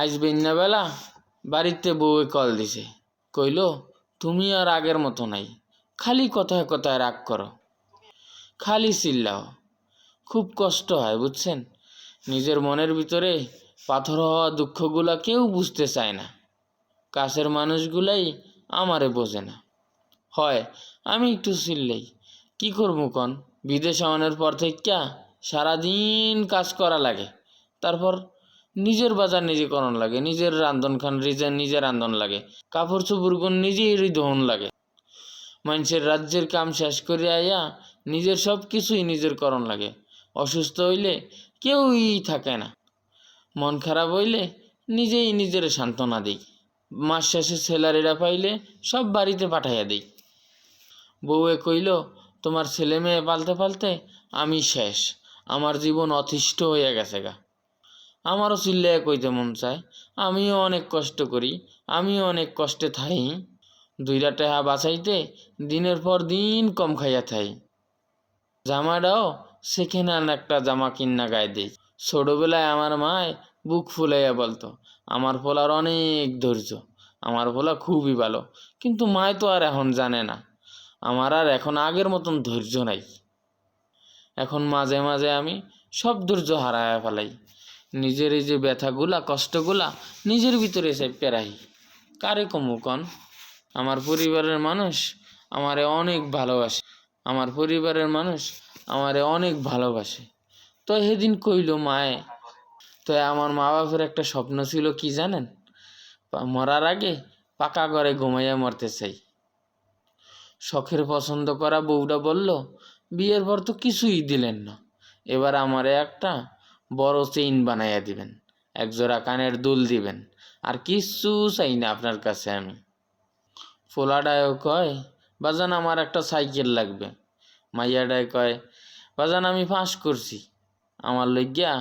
আজ বেলা বাড়িতে বউয়ে কল দিছে, কইল তুমি আর আগের মতো নাই, খালি কথায় কথায় রাগ করো, খালি চিল্লাও। খুব কষ্ট হয় বুঝছেন, নিজের মনের ভিতরে পাথর হওয়া দুঃখগুলা কেউ বুঝতে চায় না, কাছের মানুষগুলাই আমারে বোঝে না। হয় আমি একটু চিল্লাই, কি করবো কন, বিদেশ আনার পর থেকে সারাদিন কাজ করা লাগে, তারপর নিজের বাজার নিজে করন লাগে, নিজের রান্ধন খান নিজে রান্ধন লাগে, কাপড় চোপড়গুন নিজেরই ধোন লাগে, মানুষের রাজ্যের কাম শেষ করে আইয়া নিজের সব কিছুই নিজের করণ লাগে। অসুস্থ হইলে কেউই থাকে না, মন খারাপ হইলে নিজেই নিজের সান্ত্বনা দিই, মাস শেষে স্যালারিটা পাইলে সব বাড়িতে পাঠাইয়া দিই। বউয়ে কইল তোমার ছেলে মেয়ে পালতে পালতে আমি শেষ, আমার জীবন অতিষ্ঠ হইয়া গেছে গা। আমারও চিল্লাইয়া কইতে মন চায়, আমিও অনেক কষ্ট করি, আমিও অনেক কষ্টে থাই, দুইটা টাকা বাঁচাইতে দিনের পর দিন কম খাইয়া থাই, জামাটাও সেকেন্ড হ্যান্ড একটা জামা কিন্না গায়ে দিই। ছোটবেলায় আমার মায় বুক ফুলাইয়া বলতো আমার পোলার অনেক ধৈর্য, আমার পোলা খুবই ভালো, কিন্তু মায় তো আর এখন জানে না আমার আর এখন আগের মতন ধৈর্য নাই। এখন মাঝে মাঝে আমি সব ধৈর্য হারায়া ফেলাই, নিজের এই যে ব্যথাগুলা কষ্টগুলা নিজের ভিতরে এসে পেরাই, কারে কমু কন। আমার পরিবারের মানুষ আমারে অনেক ভালোবাসে, আমার পরিবারের মানুষ আমারে অনেক ভালোবাসে। তো সেদিন কইল মায়ে, তো আমার মা বাপের একটা স্বপ্ন ছিল কি জানেন, মরার আগে পাকা ঘরে ঘুমাইয়া মরতে চাই। শখের পছন্দ করা বউটা বলল বিয়ের পর তো কিছুই দিলেন না, এবার আমারে একটা বড় চেইন বানাইয়া দিবেন, একজোড়া কানের দুল দিবেন, আর কিচ্ছু চাই না আপনার কাছে আমি। ফোলাডায়ও কয় বাজান আমার একটা সাইকেল লাগবে, মাইয়াডায় কয় বাজান আমি পাস করছি, আমার লইগিয়া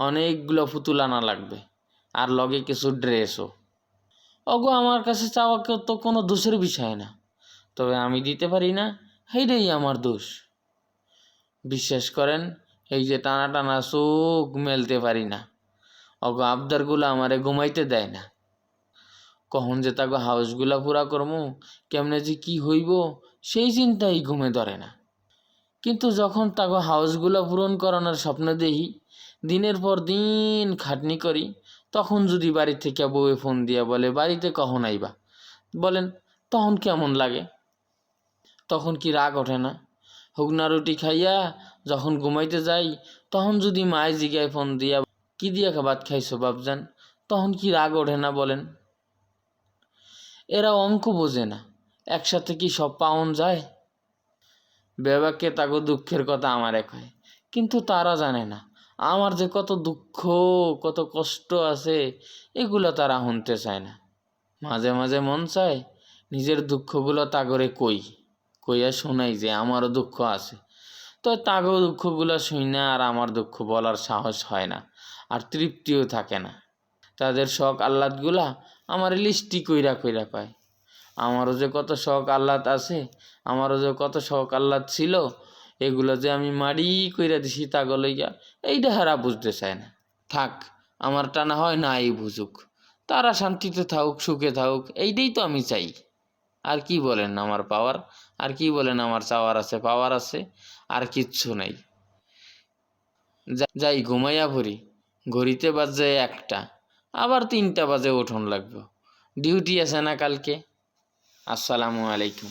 অনেকগুলো পুতুল আনা লাগবে, আর লগে কিছু ড্রেসও। ওগো আমার কাছে চাওয়া তো কোনো দোষের বিষয় না, তবে আমি দিতে পারি না, সেইটাই আমার দোষ। বিশ্বাস করেন, এই যে টানা টানা চোখ মেলতে পারি না, ওগো আবদারগুলো আমারে ঘুমাইতে দেয় না। কখন যে তাকে হাউসগুলা পুরা করমু, কেমনে যে কি হইব সেই চিন্তাই ঘুমে ধরে না। কিন্তু যখন তাকে হাউসগুলা পূরণ করানোর স্বপ্ন দেখি, দিনের পর দিন খাটনি করি, তখন যদি বাড়ি থেকে বউয়ে ফোন দিয়া বলে বাড়িতে কখন আইবা, বলেন তখন কেমন লাগে? তখন কি রাগ ওঠে না? হুগনা রুটি খাইয়া যখন ঘুমাইতে যাই, তখন যদি মায়ে জিগায় ফোন দিয়া কি দিয়া ভাত খাইছো বাপজান, তখন কি রাগ ওঠে না বলেন? এরা অঙ্ক বোঝে না, একসাথে কি সব পাওন যায়? বেবাকে তাকে দুঃখের কথা আমারে কয়, কিন্তু তারা জানে না আমার যে কত দুঃখ কত কষ্ট আছে, এগুলো তারা শুনতে চায় না। মাঝে মাঝে মন চায় নিজের দুঃখগুলো তাগরে কইয়া শোনাই যে আমারও দুঃখ আছে, তো তাগো দুঃখগুলো শুই না, আর আমার দুঃখ বলার সাহস হয় না, আর তৃপ্তিও থাকে না। তাদের শখ আহ্লাদগুলা আমার লিস্টি কইরা কইরা কয়, আমারও যে কত শখ আহ্লাদ আছে, আমারও যে কত শখ আহ্লাদ ছিল, এগুলো যে আমি মাড়ি কইরা দিছি তাগো লইয়া, এইটা হারা বুঝতে চায় না। থাক, আমার টানা হয় না এই বুঝুক, তারা শান্তিতে থাকুক সুখে থাকুক, এইটাই তো আমি চাই। আর কি বলেন আমার পাওয়ার, আর কি বলেন আমার চাওয়ার আছে পাওয়ার আছে, আর কিচ্ছু নাই। যাই ঘুমাইয়া পড়ি, ঘড়িতে বাজে 1টা, আবার 3টা বাজে উঠোন লাগবে, ডিউটি আছে না কালকে। আসসালামু আলাইকুম।